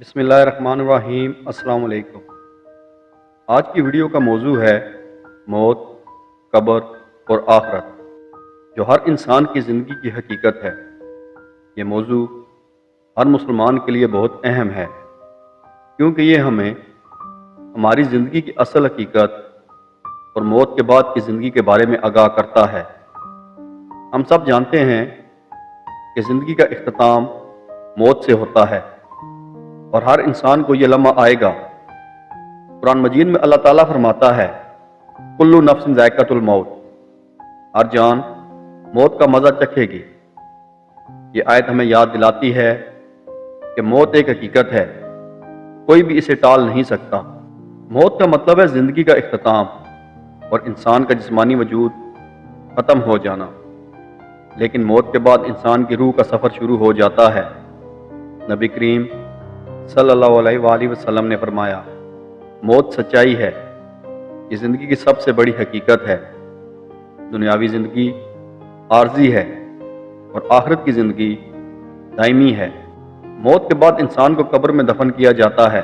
بسم اللہ الرحمن الرحیم۔ السلام علیکم۔ آج کی ویڈیو کا موضوع ہے موت، قبر اور آخرت، جو ہر انسان کی زندگی کی حقیقت ہے۔ یہ موضوع ہر مسلمان کے لیے بہت اہم ہے، کیونکہ یہ ہمیں ہماری زندگی کی اصل حقیقت اور موت کے بعد کی زندگی کے بارے میں آگاہ کرتا ہے۔ ہم سب جانتے ہیں کہ زندگی کا اختتام موت سے ہوتا ہے، اور ہر انسان کو یہ لمحہ آئے گا۔ قرآن مجید میں اللہ تعالیٰ فرماتا ہے کل نفس ذائقۃ الموت، ہر جان موت کا مزہ چکھے گی۔ یہ آیت ہمیں یاد دلاتی ہے کہ موت ایک حقیقت ہے، کوئی بھی اسے ٹال نہیں سکتا۔ موت کا مطلب ہے زندگی کا اختتام اور انسان کا جسمانی وجود ختم ہو جانا، لیکن موت کے بعد انسان کی روح کا سفر شروع ہو جاتا ہے۔ نبی کریم صلی اللہ علیہ وآلہ وسلم نے فرمایا موت سچائی ہے، یہ زندگی کی سب سے بڑی حقیقت ہے۔ دنیاوی زندگی عارضی ہے اور آخرت کی زندگی دائمی ہے۔ موت کے بعد انسان کو قبر میں دفن کیا جاتا ہے۔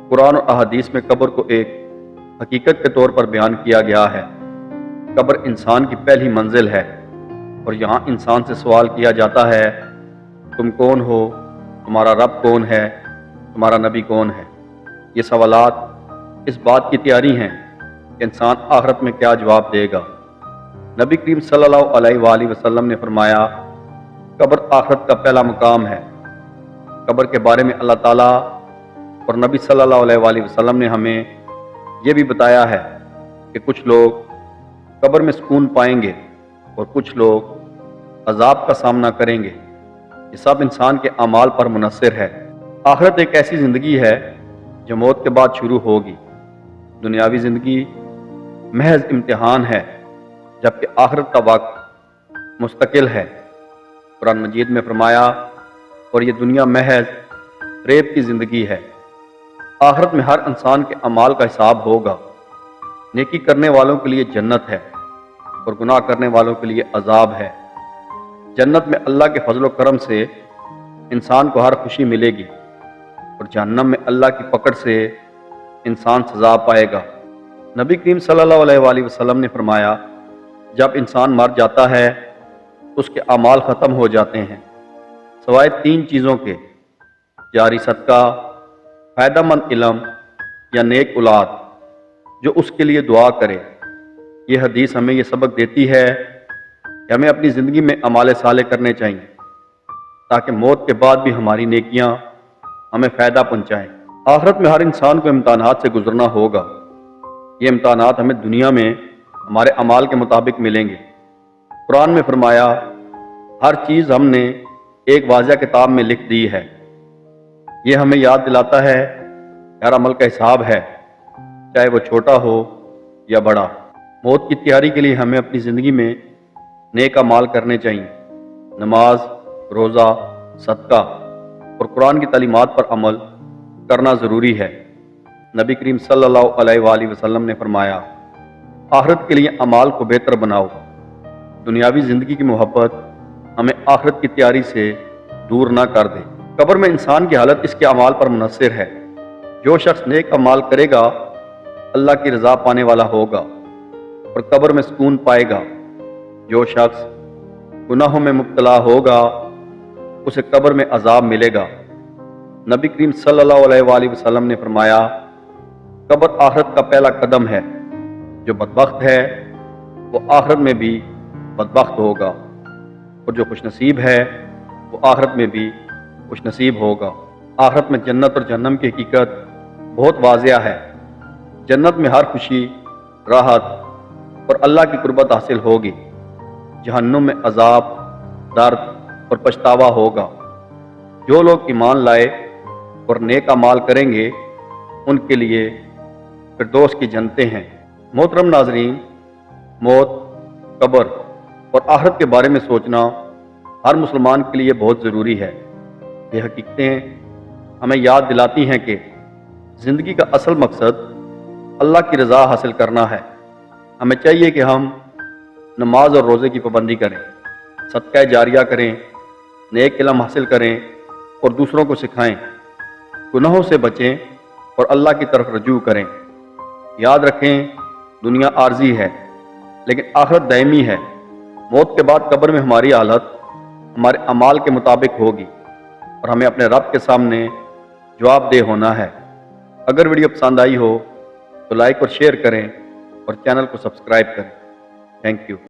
قرآن اور احادیث میں قبر کو ایک حقیقت کے طور پر بیان کیا گیا ہے۔ قبر انسان کی پہلی منزل ہے، اور یہاں انسان سے سوال کیا جاتا ہے تم کون ہو، تمہارا رب کون ہے، تمہارا نبی کون ہے۔ یہ سوالات اس بات کی تیاری ہیں کہ انسان آخرت میں کیا جواب دے گا۔ نبی کریم صلی اللہ علیہ وآلہ وسلم نے فرمایا قبر آخرت کا پہلا مقام ہے۔ قبر کے بارے میں اللہ تعالیٰ اور نبی صلی اللہ علیہ وآلہ وسلم نے ہمیں یہ بھی بتایا ہے کہ کچھ لوگ قبر میں سکون پائیں گے اور کچھ لوگ عذاب کا سامنا کریں گے۔ یہ سب انسان کے اعمال پر منحصر ہے۔ آخرت ایک ایسی زندگی ہے جو موت کے بعد شروع ہوگی۔ دنیاوی زندگی محض امتحان ہے، جبکہ آخرت کا وقت مستقل ہے۔ قرآن مجید میں فرمایا اور یہ دنیا محض فریب کی زندگی ہے۔ آخرت میں ہر انسان کے اعمال کا حساب ہوگا۔ نیکی کرنے والوں کے لیے جنت ہے اور گناہ کرنے والوں کے لیے عذاب ہے۔ جنت میں اللہ کے فضل و کرم سے انسان کو ہر خوشی ملے گی، اور جہنم میں اللہ کی پکڑ سے انسان سزا پائے گا۔ نبی کریم صلی اللہ علیہ وآلہ وسلم نے فرمایا جب انسان مر جاتا ہے اس کے اعمال ختم ہو جاتے ہیں، سوائے تین چیزوں کے: جاری صدقہ، فائدہ مند علم یا نیک اولاد جو اس کے لیے دعا کرے۔ یہ حدیث ہمیں یہ سبق دیتی ہے کہ ہمیں اپنی زندگی میں اعمال صالح کرنے چاہیے، تاکہ موت کے بعد بھی ہماری نیکیاں ہمیں فائدہ پہنچائیں۔ آخرت میں ہر انسان کو امتحانات سے گزرنا ہوگا۔ یہ امتحانات ہمیں دنیا میں ہمارے اعمال کے مطابق ملیں گے۔ قرآن میں فرمایا ہر چیز ہم نے ایک واضح کتاب میں لکھ دی ہے۔ یہ ہمیں یاد دلاتا ہے کہ ہر عمل کا حساب ہے، چاہے وہ چھوٹا ہو یا بڑا۔ موت کی تیاری کے لیے ہمیں اپنی زندگی میں نیک اعمال کرنے چاہیے۔ نماز، روزہ، صدقہ اور قرآن کی تعلیمات پر عمل کرنا ضروری ہے۔ نبی کریم صلی اللہ علیہ وآلہ وسلم نے فرمایا آخرت کے لیے اعمال کو بہتر بناؤ۔ دنیاوی زندگی کی محبت ہمیں آخرت کی تیاری سے دور نہ کر دے۔ قبر میں انسان کی حالت اس کے اعمال پر منحصر ہے۔ جو شخص نیک اعمال کرے گا اللہ کی رضا پانے والا ہوگا اور قبر میں سکون پائے گا۔ جو شخص گناہوں میں مبتلا ہوگا اسے قبر میں عذاب ملے گا۔ نبی کریم صلی اللہ علیہ وآلہ وسلم نے فرمایا قبر آخرت کا پہلا قدم ہے۔ جو بدبخت ہے وہ آخرت میں بھی بدبخت ہوگا، اور جو خوش نصیب ہے وہ آخرت میں بھی خوش نصیب ہوگا۔ آخرت میں جنت اور جہنم کی حقیقت بہت واضح ہے۔ جنت میں ہر خوشی، راحت اور اللہ کی قربت حاصل ہوگی۔ جہنم میں عذاب، درد اور پچھتاوا ہوگا۔ جو لوگ ایمان لائے اور نیک اعمال کریں گے ان کے لیے فردوس کی جنتیں ہیں۔ محترم ناظرین، موت، قبر اور آخرت کے بارے میں سوچنا ہر مسلمان کے لیے بہت ضروری ہے۔ یہ حقیقتیں ہمیں یاد دلاتی ہیں کہ زندگی کا اصل مقصد اللہ کی رضا حاصل کرنا ہے۔ ہمیں چاہیے کہ ہم نماز اور روزے کی پابندی کریں، صدقہ جاریہ کریں، نیک علم حاصل کریں اور دوسروں کو سکھائیں۔ گناہوں سے بچیں اور اللہ کی طرف رجوع کریں۔ یاد رکھیں دنیا عارضی ہے لیکن آخرت دائمی ہے۔ موت کے بعد قبر میں ہماری حالت ہمارے اعمال کے مطابق ہوگی اور ہمیں اپنے رب کے سامنے جواب دہ ہونا ہے۔ اگر ویڈیو پسند آئی ہو تو لائک اور شیئر کریں اور چینل کو سبسکرائب کریں۔ Thank you.